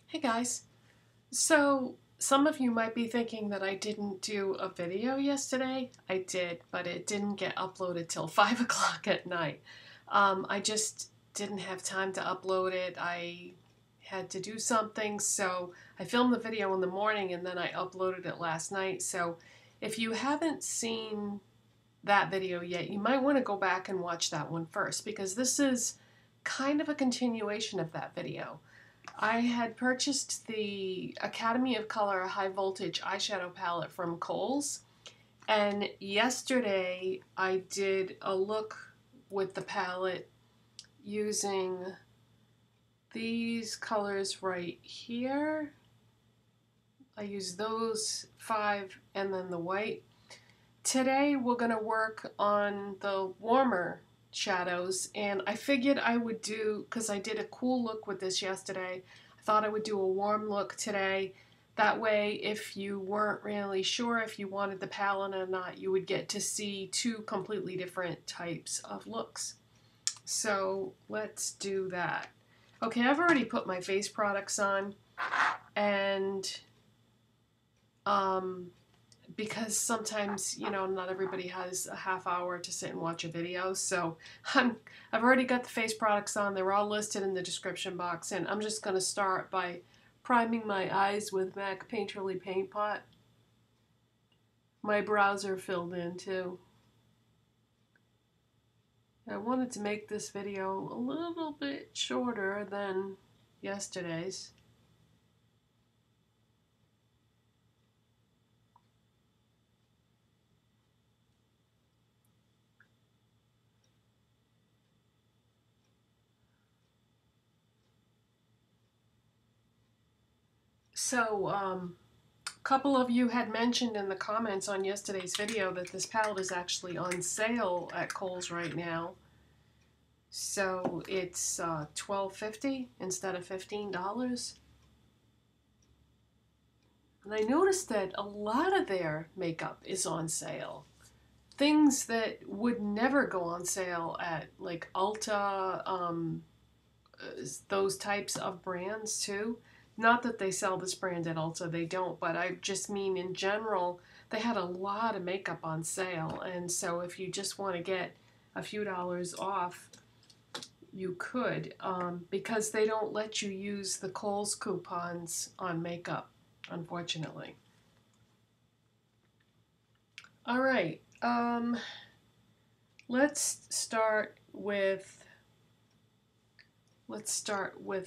Hey guys, so some of you might be thinking that I didn't do a video yesterday. I did, but it didn't get uploaded till 5 o'clock at night. I just didn't have time to upload it. I had to do something, so I filmed the video in the morning and then I uploaded it last night. So if you haven't seen that video yet, you might want to go back and watch that one first because this is kind of a continuation of that video. I had purchased the Academy of Color High Voltage eyeshadow palette from Kohl's, and yesterday I did a look with the palette using these colors right here. I used those 5 and then the white. Today we're going to work on the warmer shadows, and I figured I would do, because I did a cool look with this yesterday, I thought I would do a warm look today. That way, if you weren't really sure if you wanted the palette or not, you would get to see 2 completely different types of looks. So let's do that. Okay, I've already put my face products on, and because sometimes, you know, not everybody has a half hour to sit and watch a video. So I've already got the face products on. They're all listed in the description box. And I'm just going to start by priming my eyes with MAC Painterly Paint Pot. My brows are filled in too. I wanted to make this video a little bit shorter than yesterday's. So, a couple of you had mentioned in the comments on yesterday's video that this palette is actually on sale at Kohl's right now. So it's $12.50 instead of $15. And I noticed that a lot of their makeup is on sale. Things that would never go on sale at like Ulta, those types of brands too. Not that they sell this brand at Ulta, they don't, but I just mean in general, they had a lot of makeup on sale. And so if you just want to get a few dollars off, you could, because they don't let you use the Kohl's coupons on makeup, unfortunately. All right, let's start with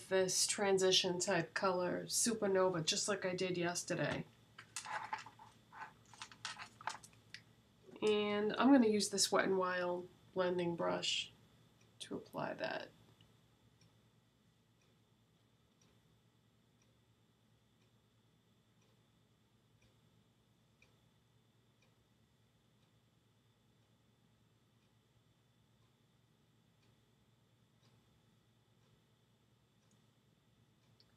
this transition type color, Supernova, just like I did yesterday. And I'm going to use this Wet n Wild blending brush to apply that.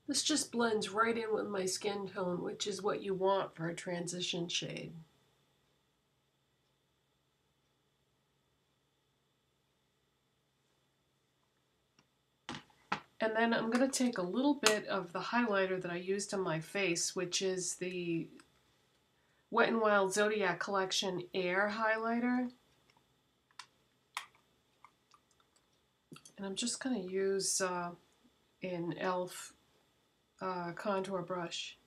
This just blends right in with my skin tone, which is what you want for a transition shade. And then I'm going to take a little bit of the highlighter that I used on my face, which is the Wet n Wild Zodiac Collection Air Highlighter. And I'm just going to use an e.l.f. contour brush.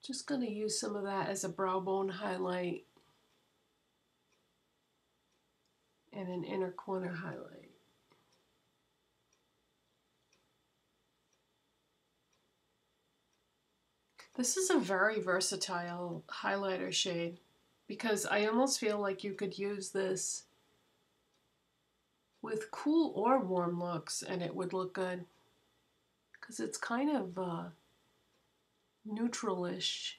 Just going to use some of that as a brow bone highlight and an inner corner highlight. This is a very versatile highlighter shade because I almost feel like you could use this with cool or warm looks and it would look good because it's kind of neutralish.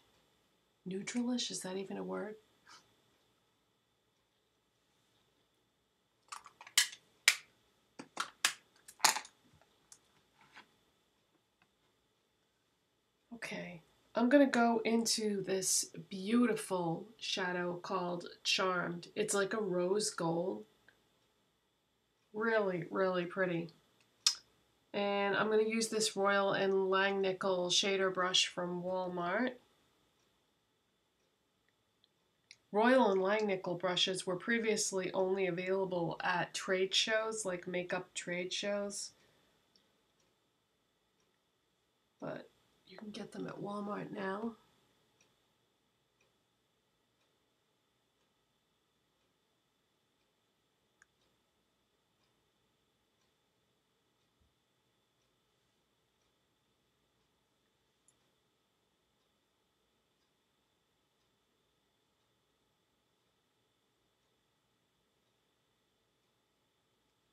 Neutralish, is that even a word? Okay. I'm going to go into this beautiful shadow called Charmed. It's like a rose gold. Really, really pretty. And I'm going to use this Royal and Langnickel shader brush from Walmart. Royal and Langnickel brushes were previously only available at trade shows, like makeup trade shows. But you can get them at Walmart now.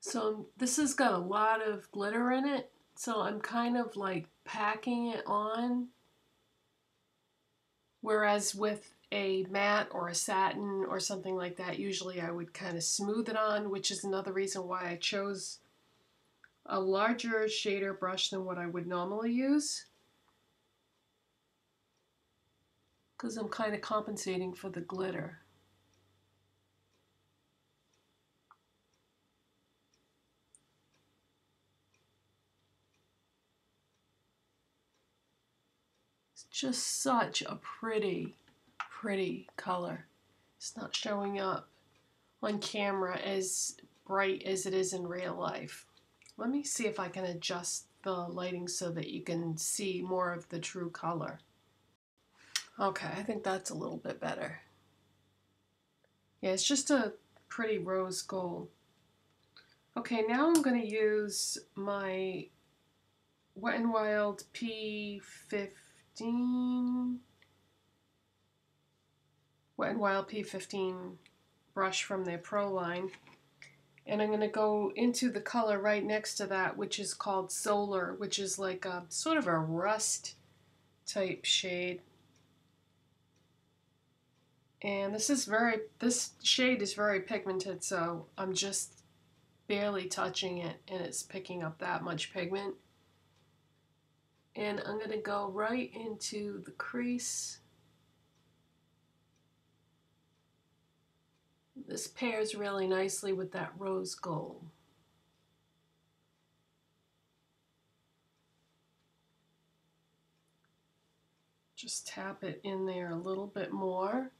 So this has got a lot of glitter in it, so I'm kind of like packing it on. Whereas with a matte or a satin or something like that, usually I would kind of smooth it on, which is another reason why I chose a larger shader brush than what I would normally use. Because I'm kind of compensating for the glitter. It's just such a pretty, pretty color. It's not showing up on camera as bright as it is in real life. Let me see if I can adjust the lighting so that you can see more of the true color. Okay, I think that's a little bit better. Yeah, it's just a pretty rose gold. Okay, now I'm going to use my Wet n Wild P15 Wet n Wild P15 brush from their Pro line. And I'm going to go into the color right next to that, which is called Solar, which is like a sort of a rust type shade. And this shade is very pigmented, so I'm just barely touching it and it's picking up that much pigment. And I'm going to go right into the crease. This pairs really nicely with that rose gold. Just tap it in there a little bit more.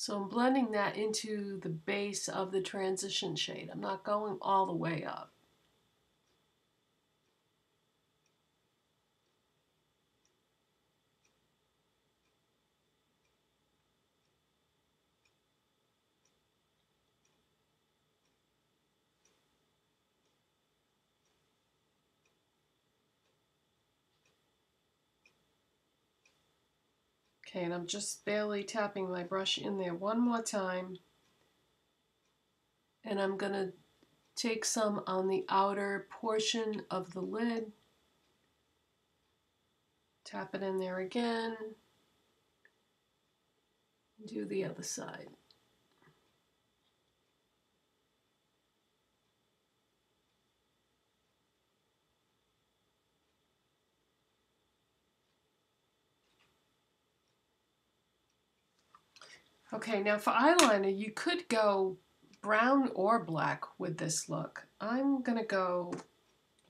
So I'm blending that into the base of the transition shade. I'm not going all the way up. Okay, and I'm just barely tapping my brush in there one more time. And I'm going to take some on the outer portion of the lid. Tap it in there again. Do the other side. Okay, now for eyeliner, you could go brown or black with this look. I'm going to go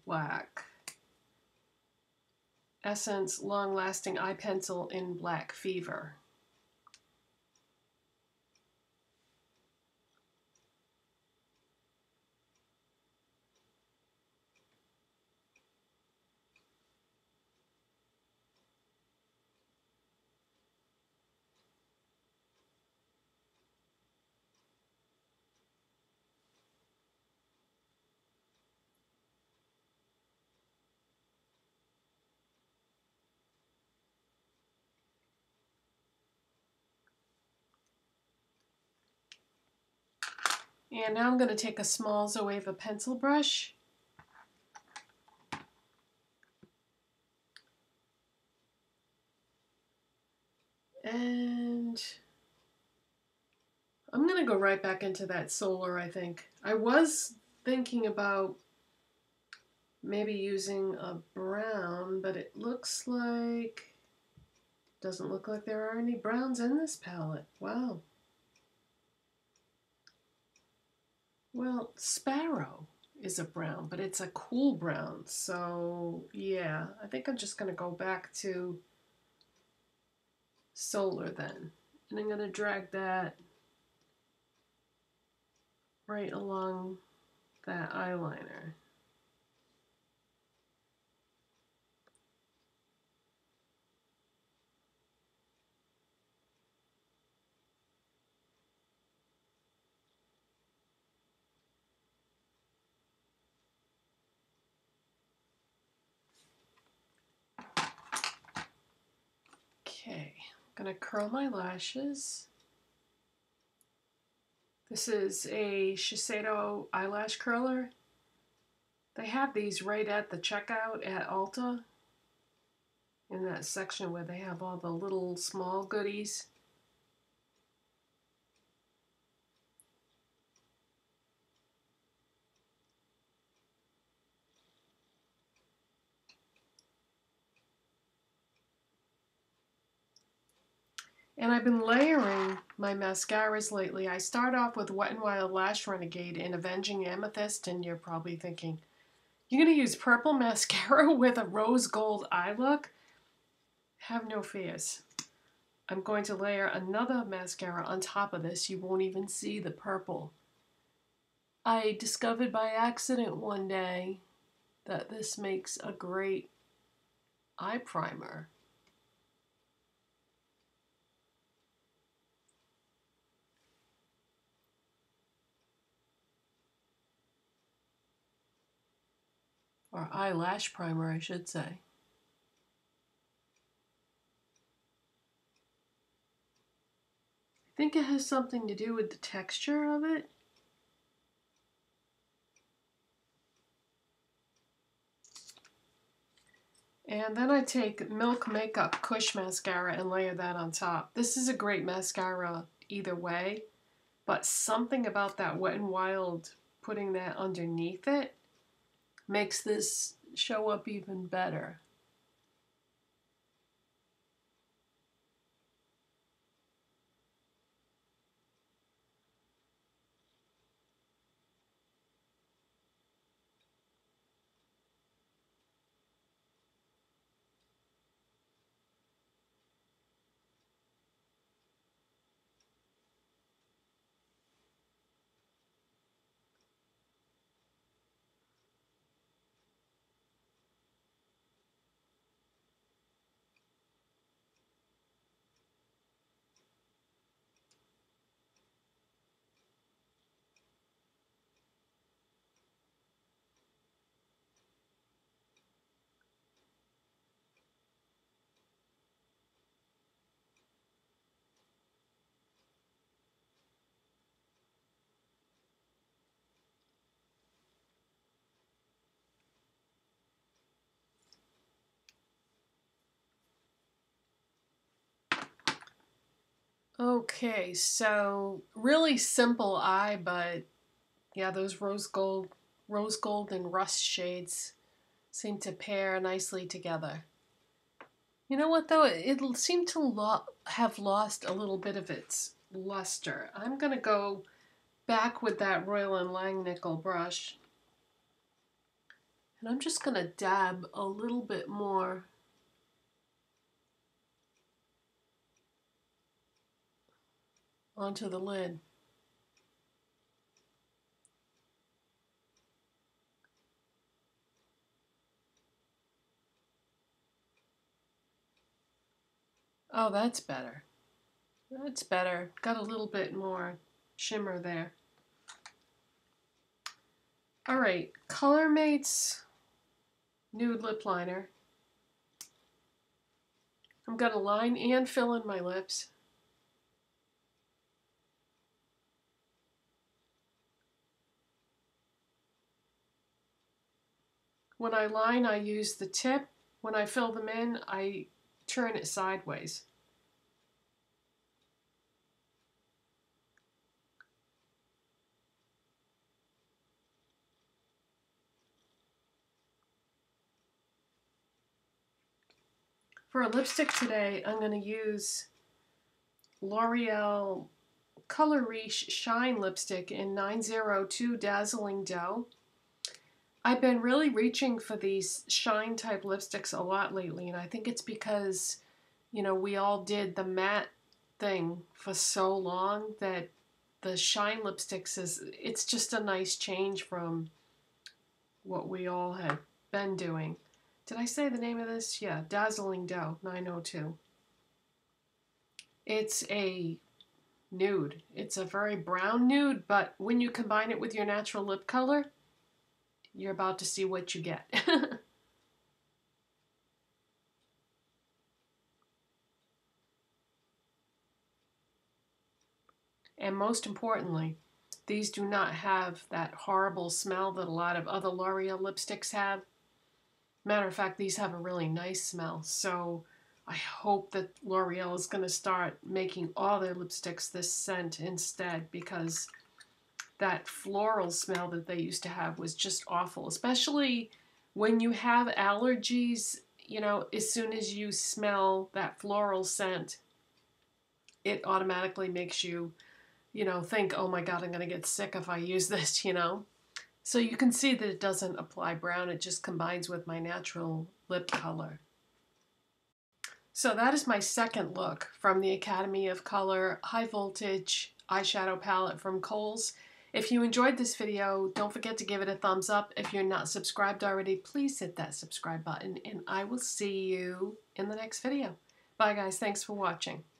black. Essence Long Lasting Eye Pencil in Black Fever. And now I'm going to take a small Zoeva pencil brush and I'm going to go right back into that Solar, I think. I was thinking about maybe using a brown, but it looks like it Doesn't look like there are any browns in this palette. Wow. Well, Sparrow is a brown, but it's a cool brown. So, yeah, I think I'm just going to go back to Solar then. And I'm going to drag that right along that eyeliner. Okay, I'm going to curl my lashes. This is a Shiseido eyelash curler. They have these right at the checkout at Ulta, in that section where they have all the little small goodies. And I've been layering my mascaras lately. I start off with Wet n Wild Lash Renegade in Avenging Amethyst, and you're probably thinking, you're going to use purple mascara with a rose gold eye look? Have no fears. I'm going to layer another mascara on top of this. You won't even see the purple. I discovered by accident one day that this makes a great eye primer. Or eyelash primer, I should say. I think it has something to do with the texture of it. And then I take Milk Makeup Kush mascara and layer that on top. This is a great mascara either way, but something about that Wet n Wild, putting that underneath it, makes this show up even better. Okay, so really simple eye, but yeah, those rose gold and rust shades seem to pair nicely together. You know what though? It seemed to have lost a little bit of its luster. I'm gonna go back with that Royal & Langnickel brush, and I'm just gonna dab a little bit more onto the lid. Oh, that's better. That's better. Got a little bit more shimmer there. All right, Colormates Nude Lip Liner. I'm gonna line and fill in my lips. When I line, I use the tip. When I fill them in, I turn it sideways. For a lipstick today, I'm going to use L'Oreal Color Riche Shine Lipstick in 902 Dazzling Dough. I've been really reaching for these shine type lipsticks a lot lately, and I think it's because, you know, we all did the matte thing for so long that the shine lipsticks it's just a nice change from what we all had been doing. Did I say the name of this? Yeah, Dazzling Dough 902. It's a nude. It's a very brown nude, but when you combine it with your natural lip color, you're about to see what you get. And most importantly, these do not have that horrible smell that a lot of other L'Oreal lipsticks have. Matter of fact, these have a really nice smell. So I hope that L'Oreal is going to start making all their lipsticks this scent instead, because that floral smell that they used to have was just awful. Especially when you have allergies, you know, as soon as you smell that floral scent, it automatically makes you, you know, think, oh my God, I'm going to get sick if I use this, you know. So you can see that it doesn't apply brown, it just combines with my natural lip color. So that is my second look from the Academy of Color High Voltage Eyeshadow Palette from Kohl's. If you enjoyed this video, don't forget to give it a thumbs up. If you're not subscribed already, please hit that subscribe button, and I will see you in the next video. Bye guys, thanks for watching.